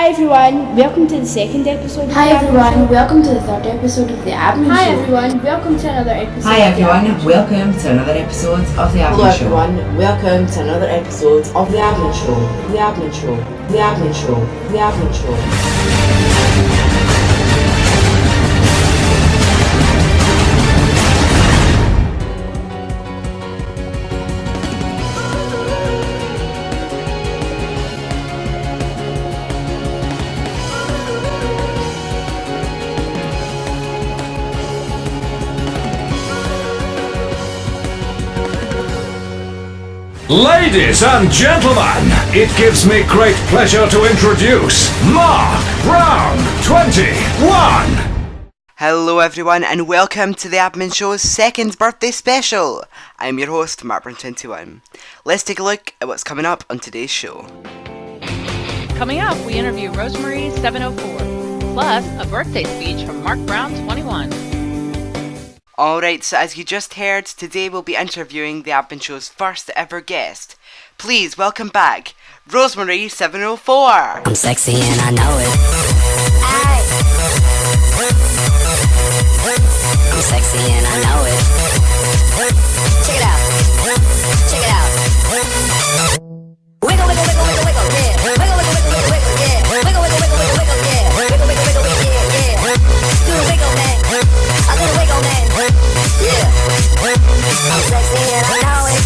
Hi everyone, welcome to the second episode of Hi The Admin everyone, Show. welcome to the third episode of The Admin Show. Hi everyone, welcome to another episode Hi of The everyone, Admin Show. welcome to another episode of The Admin Hello Show. everyone, welcome to another episode of The Admin Show. The Admin Show. The Admin Show. The Admin Show. Ladies and gentlemen, it gives me great pleasure to introduce Mark Brown 21. Hello everyone and welcome to the Admin Show's second birthday special. I'm your host, Mark Brown 21. Let's take a look at what's coming up on today's show. Coming up, we interview Rosemary 704, plus a birthday speech from Mark Brown 21. Alright, so as you just heard, today we'll be interviewing the Admin Show's first ever guest. Please welcome back, Rosemary 704. I'm sexy and I know it. I'm sexy and I know it. Check it out. Check it out. Wiggle, wiggle, wiggle, wiggle, wiggle, yeah. Wiggle, wiggle, wiggle, wiggle, wiggle, yeah. Wiggle, wiggle, wiggle, wiggle, wiggle, yeah. Wiggle, wiggle, wiggle, wiggle, yeah, yeah. Do the wiggle, man. I do the wiggle, man. Yeah. I'm sexy and I know it.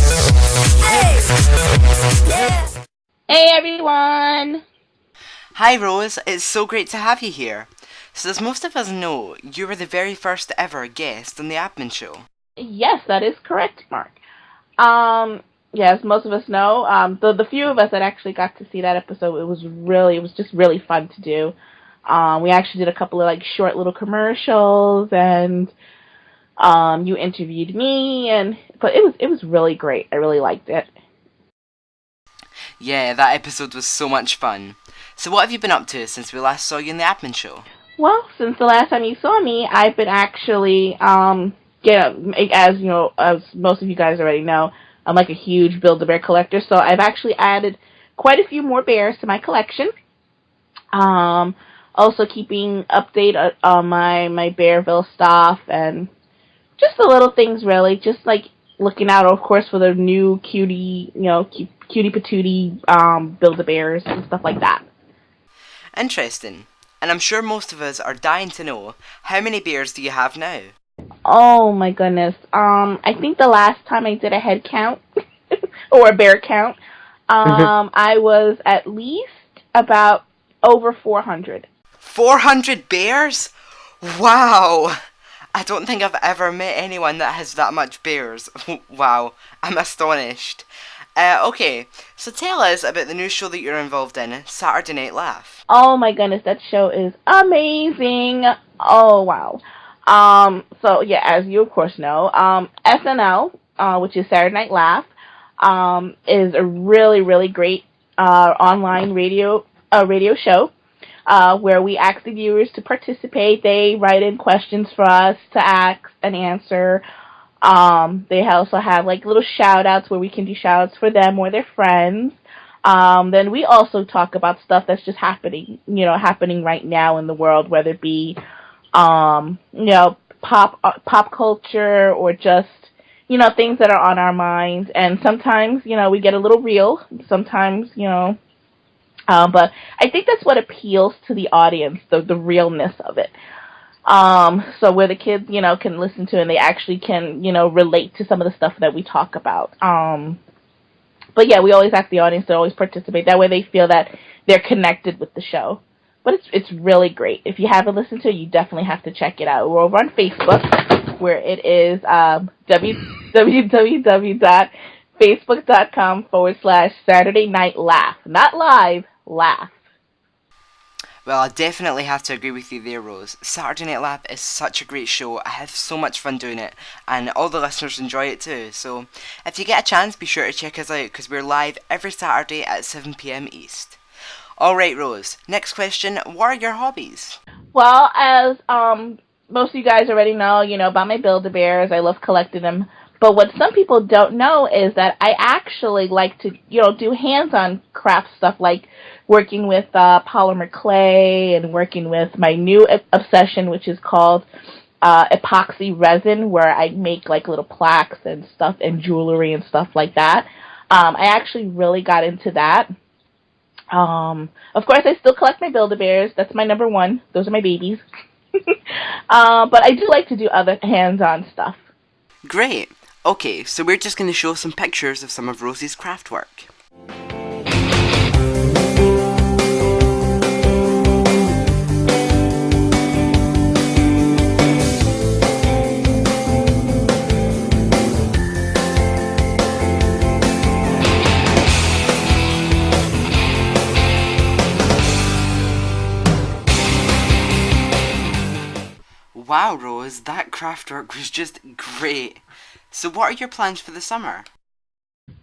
Hey. Yeah. Hey everyone! Hi Rose, it's so great to have you here. So as most of us know, you were the very first ever guest on the Admin Show. Yes, that is correct, Mark. Yes, most of us know. The few of us that actually got to see that episode, it was just really fun to do. We actually did a couple of short little commercials, and you interviewed me, but it was really great. I really liked it. Yeah, that episode was so much fun. So what have you been up to since we last saw you in the Admin Show? Well, since the last time you saw me, I've been actually, as you know, as most of you guys already know, I'm like a huge Build-A-Bear collector, so I've actually added quite a few more bears to my collection. Also keeping update on my Bearville stuff, and just the little things really, just looking out, of course, for the new cutie patootie Build-A-Bears and stuff like that. Interesting. And I'm sure most of us are dying to know, how many bears do you have now? Oh my goodness. I think the last time I did a head count, or a bear count, I was at least about over 400. 400 bears? Wow! I don't think I've ever met anyone that has that much bears. Wow, I'm astonished. Okay, so tell us about the new show that you're involved in, Saturday Night Laugh. Oh my goodness, that show is amazing. Oh wow. So yeah, as you of course know, SNL, which is Saturday Night Laugh, is a really, really great online radio show, where we ask the viewers to participate. They write in questions for us to ask and answer. They also have little shout outs where we can do shout outs for them or their friends. Then we also talk about stuff that's just happening right now in the world, whether it be pop culture, or just things that are on our minds. And sometimes we get a little real, sometimes but I think that's what appeals to the audience, the realness of it. So where the kids can listen to, and they actually can relate to some of the stuff that we talk about. But yeah, we always ask the audience to always participate. That way they feel that they're connected with the show. But it's really great. If you haven't listened to it, you definitely have to check it out. We're over on Facebook, where it is www.facebook.com/Saturday Night Laugh. Not live, laugh. Well, I definitely have to agree with you there, Rose. Saturday Night Laugh is such a great show. I have so much fun doing it, and all the listeners enjoy it too. So, if you get a chance, be sure to check us out, because we're live every Saturday at 7 p.m. East. Alright, Rose, next question. What are your hobbies? Well, as most of you guys already know, about my Build-A-Bears. I love collecting them. But what some people don't know is that I actually like to, do hands-on craft stuff, like working with polymer clay and working with my new obsession, which is called epoxy resin, where I make like little plaques and stuff and jewelry and stuff like that. I actually really got into that. Of course, I still collect my Build-A-Bears. That's my number one. Those are my babies. But I do like to do other hands-on stuff. Great. Okay, so we're just going to show some pictures of some of Rosie's craft work. Wow, Rose, that craft work was just great. So what are your plans for the summer?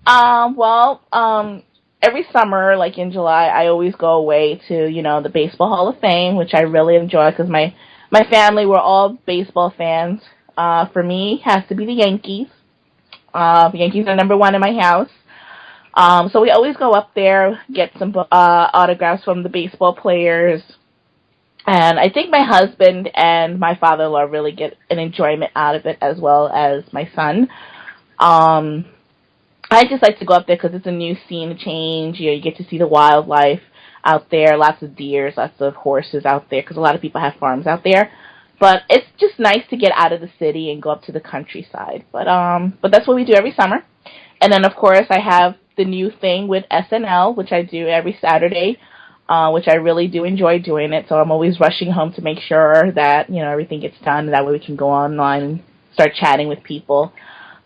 Every summer, like in July, I always go away to, the Baseball Hall of Fame, which I really enjoy because my family, we're all baseball fans. For me, it has to be the Yankees. The Yankees are number one in my house. So we always go up there, get some autographs from the baseball players. And I think my husband and my father-in-law really get an enjoyment out of it, as well as my son. I just like to go up there because it's a new scene change. You get to see the wildlife out there, lots of deers, lots of horses out there, because a lot of people have farms out there. But it's just nice to get out of the city and go up to the countryside. But that's what we do every summer. And then, of course, I have the new thing with SNL, which I do every Saturday, which I really do enjoy doing it. So I'm always rushing home to make sure that, everything gets done. That way we can go online and start chatting with people.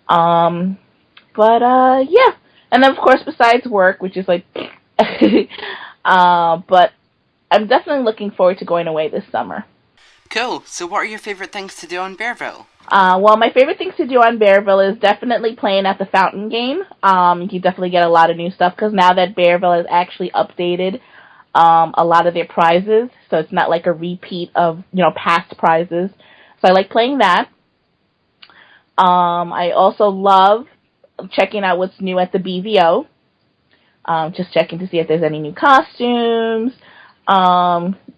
Yeah. And then, of course, besides work, which is like, but I'm definitely looking forward to going away this summer. Cool. So what are your favorite things to do on Bearville? My favorite things to do on Bearville is definitely playing at the fountain game. You can definitely get a lot of new stuff because now that Bearville has actually updated a lot of their prizes, so it's not like a repeat of, past prizes. So I like playing that. I also love checking out what's new at the BVO. Just checking to see if there's any new costumes.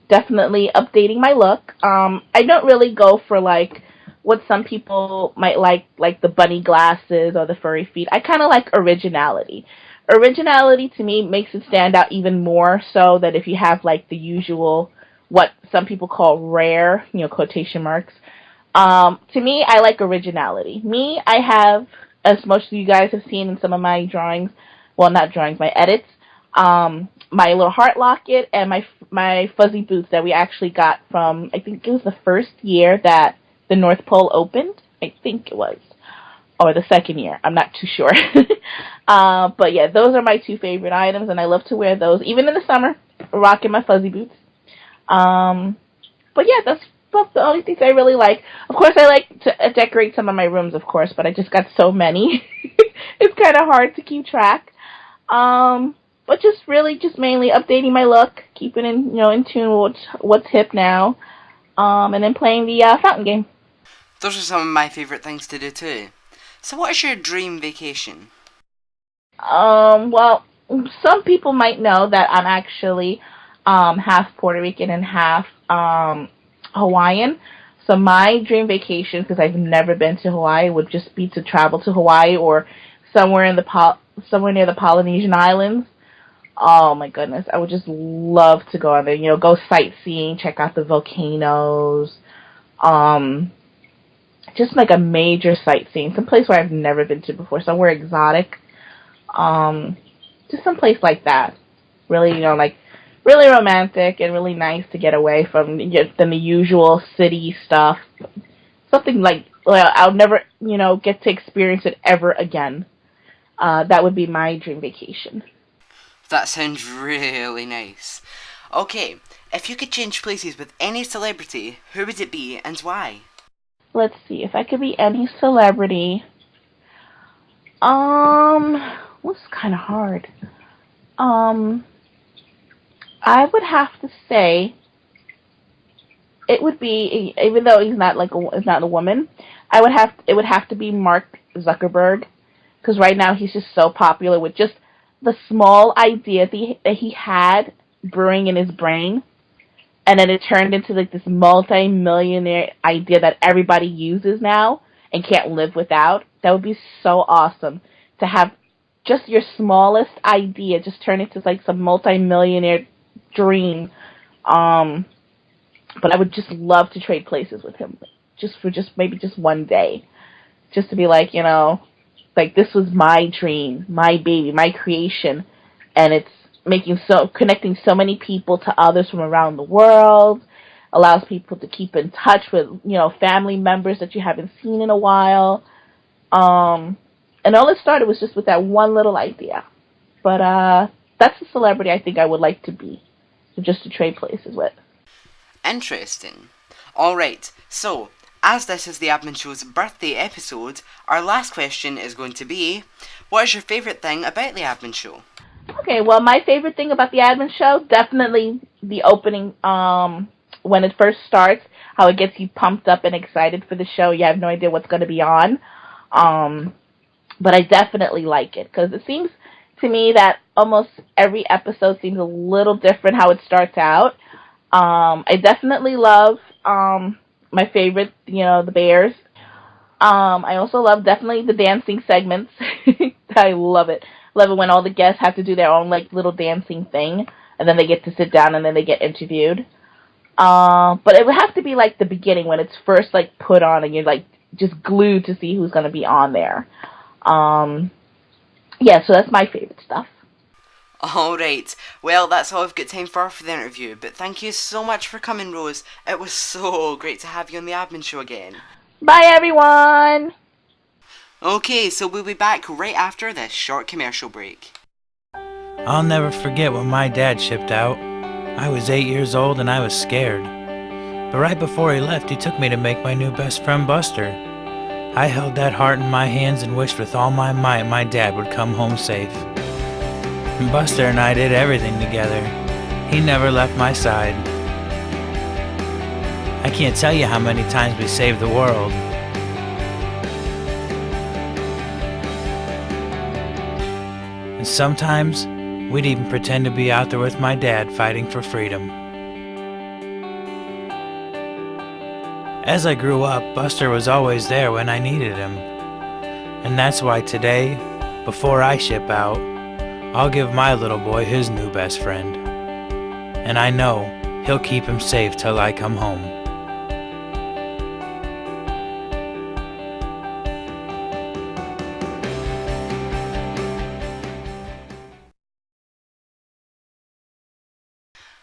Definitely updating my look. I don't really go for like what some people might like the bunny glasses or the furry feet. I kind of like originality. Originality to me makes it stand out even more so that if you have like the usual, what some people call rare, quotation marks. To me, I like originality. I have, as most of you guys have seen in some of my drawings, well, not drawings, my edits, my little heart locket and my fuzzy boots that we actually got from, I think it was the first year that the North Pole opened. I think it was. Or the second year. I'm not too sure. But yeah, those are my two favorite items, and I love to wear those, even in the summer, rocking my fuzzy boots. But yeah, that's the only things I really like. Of course, I like to decorate some of my rooms, of course, but I just got so many. It's kind of hard to keep track. But just mainly updating my look, keeping in tune with what's hip now, and then playing the fountain game. Those are some of my favorite things to do too. So what is your dream vacation? Well, some people might know that I'm actually half Puerto Rican and half Hawaiian. So my dream vacation, because I've never been to Hawaii, would just be to travel to Hawaii or somewhere near the Polynesian Islands. Oh my goodness, I would just love to go on there. Go sightseeing, check out the volcanoes. Just like a major sightseeing, some place where I've never been to before, somewhere exotic. Just some place like that. Really, really romantic and really nice to get away from the usual city stuff. Something like I'll never, get to experience it ever again. That would be my dream vacation. That sounds really nice. Okay, if you could change places with any celebrity, who would it be and why? Let's see, if I could be any celebrity. What's kind of hard? I would have to say it would be, even though he's not a woman, it would have to be Mark Zuckerberg, because right now he's just so popular with just the small idea that he had brewing in his brain, and then it turned into like this multi-millionaire idea that everybody uses now and can't live without. That would be so awesome to have just your smallest idea just turn into like some multi-millionaire dream. But I would just love to trade places with him, just for maybe just one day, just to be like, like this was my dream, my baby, my creation, and it's connecting so many people to others from around the world, allows people to keep in touch with family members that you haven't seen in a while. And all it started was just with that one little idea. But that's a celebrity I think I would like to be, just to trade places with. Interesting. Alright, so, as this is the Admin Show's birthday episode, our last question is going to be, what is your favourite thing about the Admin Show? Okay, well, my favorite thing about the Admin Show, definitely the opening, when it first starts, how it gets you pumped up and excited for the show. You have no idea what's going to be on. But I definitely like it, because it seems to me that almost every episode seems a little different how it starts out. I definitely love my favorite, the bears. I also love definitely the dancing segments. I love it. Love it when all the guests have to do their own like little dancing thing, and then they get to sit down and then they get interviewed. But it would have to be like the beginning when it's first like put on and you're like just glued to see who's gonna be on there. Yeah, so that's my favorite stuff. Alright, well that's all I've got time for the interview, but thank you so much for coming, Rose. It was so great to have you on the Admin Show again. Bye everyone! Okay, so we'll be back right after this short commercial break. I'll never forget when my dad shipped out. I was 8 years old and I was scared. But right before he left, he took me to make my new best friend Buster. I held that heart in my hands and wished with all my might my dad would come home safe. And Buster and I did everything together. He never left my side. I can't tell you how many times we saved the world. And sometimes, we'd even pretend to be out there with my dad fighting for freedom. As I grew up, Buster was always there when I needed him. And that's why today, before I ship out, I'll give my little boy his new best friend. And I know he'll keep him safe till I come home.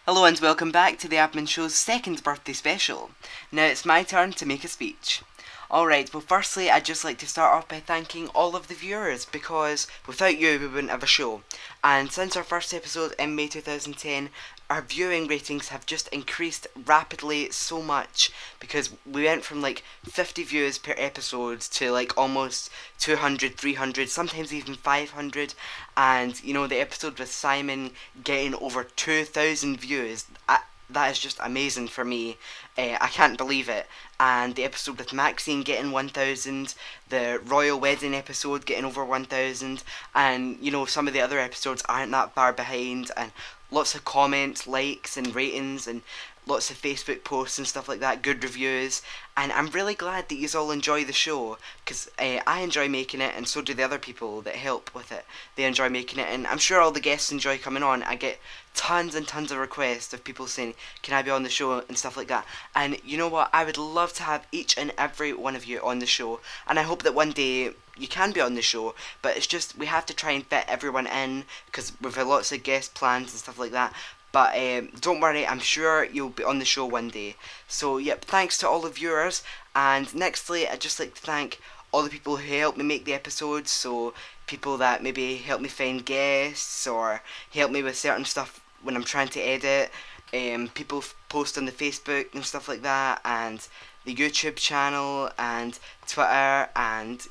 Hello and welcome back to the Admin Show's second birthday special. Now it's my turn to make a speech. Alright, well firstly I'd just like to start off by thanking all of the viewers, because without you we wouldn't have a show. And since our first episode in May 2010, our viewing ratings have just increased rapidly so much, because we went from like 50 views per episode to like almost 200, 300, sometimes even 500, and the episode with Simon getting over 2,000 views, that is just amazing for me. I can't believe it. And the episode with Maxine getting 1,000, the royal wedding episode getting over 1,000, and some of the other episodes aren't that far behind, and lots of comments, likes and ratings, and lots of Facebook posts and stuff like that, good reviews. And I'm really glad that you all enjoy the show, because I enjoy making it, and so do the other people that help with it. They enjoy making it, and I'm sure all the guests enjoy coming on. I get tons and tons of requests of people saying, can I be on the show and stuff like that. And you know what, I would love to have each and every one of you on the show, and I hope that one day you can be on the show, but it's just we have to try and fit everyone in, because we've had lots of guest plans and stuff like that. But don't worry, I'm sure you'll be on the show one day. So yep, thanks to all the viewers. And nextly, I'd just like to thank all the people who helped me make the episodes. So people that maybe help me find guests, or help me with certain stuff when I'm trying to edit. People post on the Facebook and stuff like that, and the YouTube channel and Twitter, and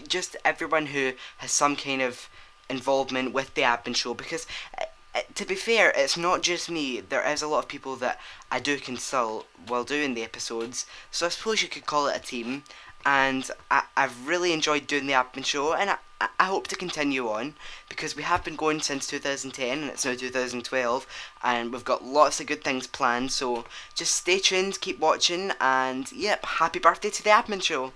just everyone who has some kind of involvement with the Admin Show, because to be fair, it's not just me. There is a lot of people that I do consult while doing the episodes, so I suppose you could call it a team. And I've really enjoyed doing the Admin Show, and I hope to continue on, because we have been going since 2010 and it's now 2012, and we've got lots of good things planned, so just stay tuned, keep watching, and yep, happy birthday to the Admin Show.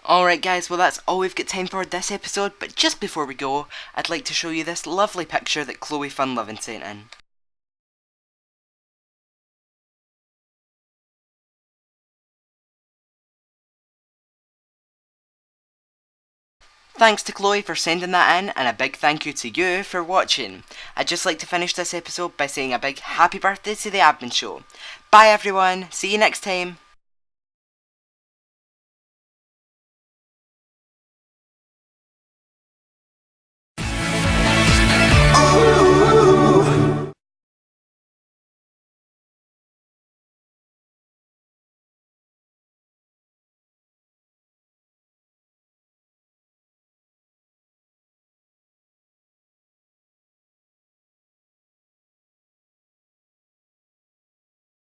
Alright guys, well that's all we've got time for this episode, but just before we go, I'd like to show you this lovely picture that Chloe Funlovin sent in. Thanks to Chloe for sending that in, and a big thank you to you for watching. I'd just like to finish this episode by saying a big happy birthday to the Admin Show. Bye everyone, see you next time.